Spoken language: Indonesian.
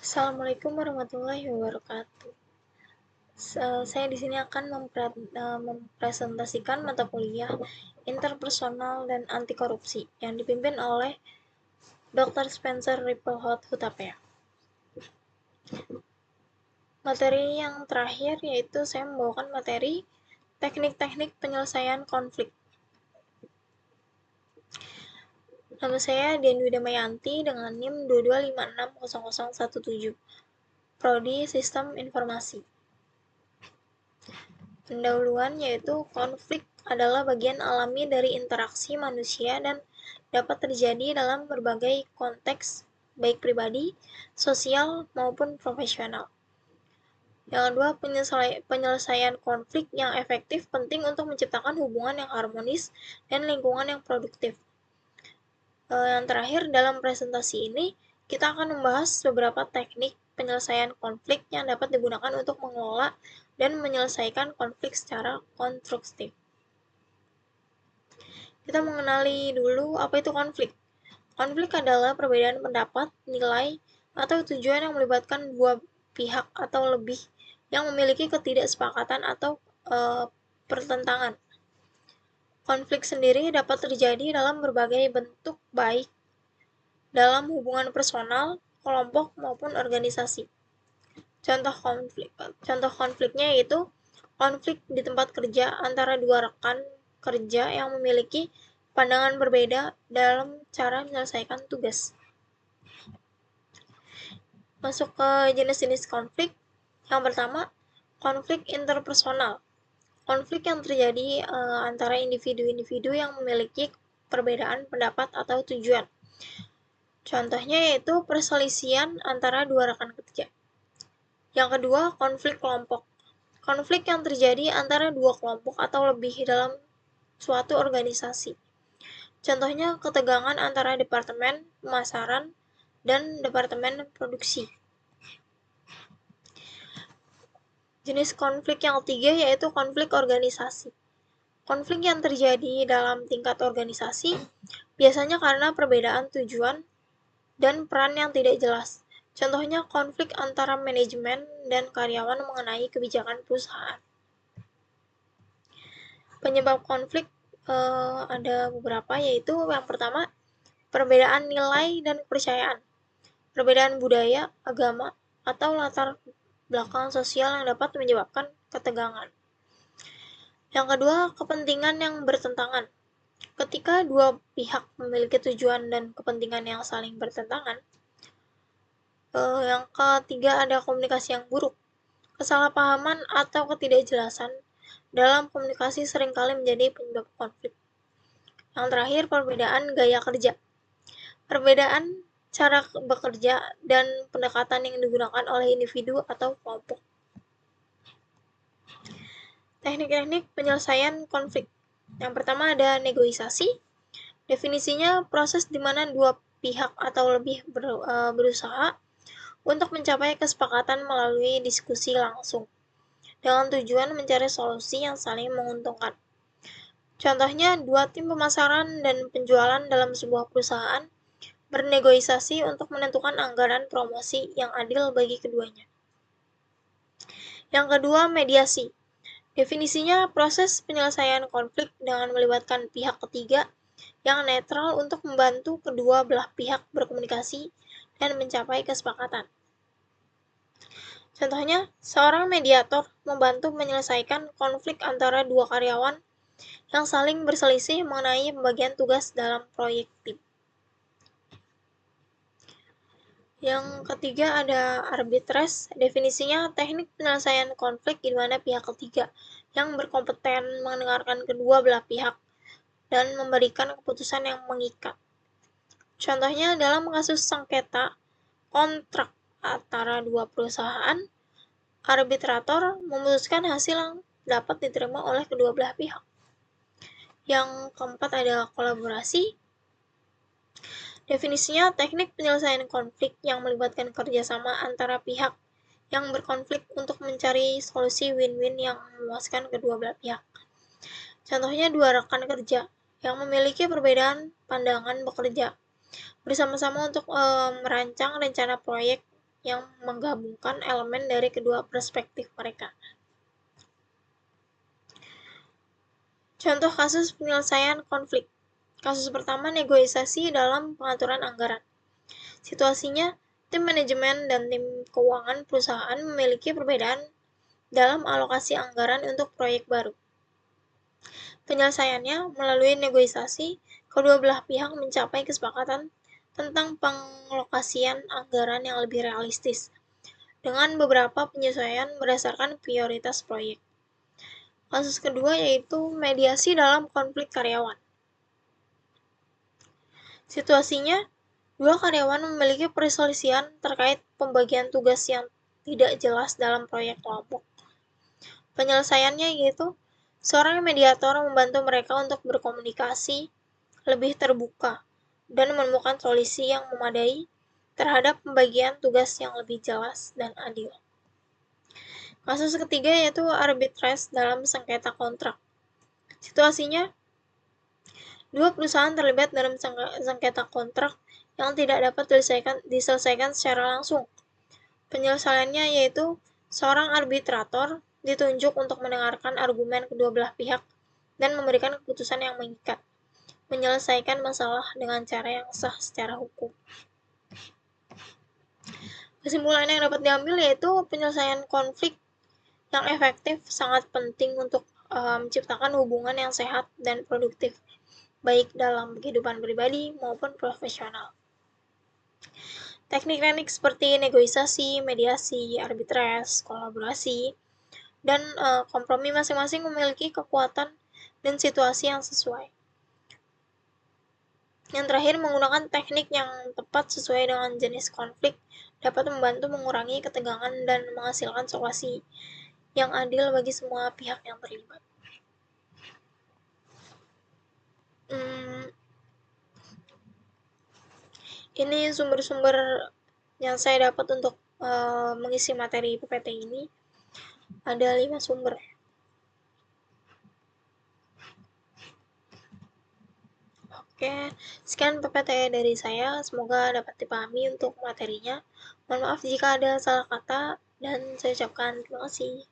Assalamualaikum warahmatullahi wabarakatuh. Saya di sini akan mempresentasikan mata kuliah Interpersonal dan Anti Korupsi yang dipimpin oleh Dr. Spencer Ripplehout Hutapea. Materi yang terakhir yaitu saya membawakan materi teknik-teknik penyelesaian konflik. Nama saya Dian Widamayanti dengan NIM 22560017, Prodi Sistem Informasi. Pendahuluan yaitu konflik adalah bagian alami dari interaksi manusia dan dapat terjadi dalam berbagai konteks, baik pribadi, sosial, maupun profesional. Yang kedua, penyelesaian konflik yang efektif penting untuk menciptakan hubungan yang harmonis dan lingkungan yang produktif. Yang terakhir, dalam presentasi ini, kita akan membahas beberapa teknik penyelesaian konflik yang dapat digunakan untuk mengelola dan menyelesaikan konflik secara konstruktif. Kita mengenali dulu apa itu konflik. Konflik adalah perbedaan pendapat, nilai, atau tujuan yang melibatkan dua pihak atau lebih yang memiliki ketidaksepakatan atau pertentangan. Konflik sendiri dapat terjadi dalam berbagai bentuk, baik dalam hubungan personal, kelompok, maupun organisasi. Contoh konfliknya yaitu konflik di tempat kerja antara dua rekan kerja yang memiliki pandangan berbeda dalam cara menyelesaikan tugas. Masuk ke jenis-jenis konflik. Yang pertama, konflik interpersonal. Konflik yang terjadi antara individu-individu yang memiliki perbedaan pendapat atau tujuan. Contohnya yaitu perselisihan antara dua rekan kerja. Yang kedua, konflik kelompok. Konflik yang terjadi antara dua kelompok atau lebih dalam suatu organisasi. Contohnya ketegangan antara departemen pemasaran dan departemen produksi. Jenis konflik yang ketiga yaitu konflik organisasi. Konflik yang terjadi dalam tingkat organisasi biasanya karena perbedaan tujuan dan peran yang tidak jelas. Contohnya konflik antara manajemen dan karyawan mengenai kebijakan perusahaan. Penyebab konflik ada beberapa, yaitu yang pertama, perbedaan nilai dan kepercayaan, perbedaan budaya, agama, atau latar belakang sosial yang dapat menyebabkan ketegangan. Yang kedua, kepentingan yang bertentangan. Ketika dua pihak memiliki tujuan dan kepentingan yang saling bertentangan. Yang ketiga, ada komunikasi yang buruk. Kesalahpahaman atau ketidakjelasan dalam komunikasi seringkali menjadi penyebab konflik. Yang terakhir, perbedaan gaya kerja. Perbedaan cara bekerja dan pendekatan yang digunakan oleh individu atau kelompok. Teknik-teknik penyelesaian konflik. Yang pertama ada negosiasi. Definisinya proses di mana dua pihak atau lebih berusaha untuk mencapai kesepakatan melalui diskusi langsung dengan tujuan mencari solusi yang saling menguntungkan. Contohnya, dua tim pemasaran dan penjualan dalam sebuah perusahaan bernegosiasi untuk menentukan anggaran promosi yang adil bagi keduanya. Yang kedua, mediasi. Definisinya proses penyelesaian konflik dengan melibatkan pihak ketiga yang netral untuk membantu kedua belah pihak berkomunikasi dan mencapai kesepakatan. Contohnya, seorang mediator membantu menyelesaikan konflik antara dua karyawan yang saling berselisih mengenai pembagian tugas dalam proyek tim. Yang ketiga ada arbitrase. Definisinya teknik penyelesaian konflik di mana pihak ketiga yang berkompeten mendengarkan kedua belah pihak dan memberikan keputusan yang mengikat. Contohnya dalam kasus sengketa kontrak antara dua perusahaan, arbitrator memutuskan hasil yang dapat diterima oleh kedua belah pihak. Yang keempat ada kolaborasi. Definisinya teknik penyelesaian konflik yang melibatkan kerjasama antara pihak yang berkonflik untuk mencari solusi win-win yang memuaskan kedua belah pihak. Contohnya dua rekan kerja yang memiliki perbedaan pandangan bekerja bersama-sama untuk merancang rencana proyek yang menggabungkan elemen dari kedua perspektif mereka. Contoh kasus penyelesaian konflik. Kasus pertama, negosiasi dalam pengaturan anggaran. Situasinya, tim manajemen dan tim keuangan perusahaan memiliki perbedaan dalam alokasi anggaran untuk proyek baru. Penyelesaiannya, melalui negosiasi, kedua belah pihak mencapai kesepakatan tentang penglokasian anggaran yang lebih realistis, dengan beberapa penyesuaian berdasarkan prioritas proyek. Kasus kedua yaitu mediasi dalam konflik karyawan. Situasinya, dua karyawan memiliki perselisihan terkait pembagian tugas yang tidak jelas dalam proyek kelompok. Penyelesaiannya yaitu seorang mediator membantu mereka untuk berkomunikasi lebih terbuka dan menemukan solusi yang memadai terhadap pembagian tugas yang lebih jelas dan adil. Kasus ketiga yaitu arbitrase dalam sengketa kontrak. Situasinya, dua perusahaan terlibat dalam sengketa kontrak yang tidak dapat diselesaikan secara langsung. Penyelesaiannya yaitu seorang arbitrator ditunjuk untuk mendengarkan argumen kedua belah pihak dan memberikan keputusan yang mengikat, menyelesaikan masalah dengan cara yang sah secara hukum. Kesimpulan yang dapat diambil yaitu penyelesaian konflik yang efektif sangat penting untuk menciptakan hubungan yang sehat dan produktif, baik dalam kehidupan pribadi maupun profesional. Teknik-teknik seperti negosiasi, mediasi, arbitrase, kolaborasi, dan kompromi masing-masing memiliki kekuatan dan situasi yang sesuai. Yang terakhir, menggunakan teknik yang tepat sesuai dengan jenis konflik dapat membantu mengurangi ketegangan dan menghasilkan solusi yang adil bagi semua pihak yang terlibat. Ini sumber-sumber yang saya dapat untuk mengisi materi PPT ini. Ada 5 sumber. Oke, sekian PPT dari saya. Semoga dapat dipahami untuk materinya. Mohon maaf jika ada salah kata dan saya ucapkan terima kasih.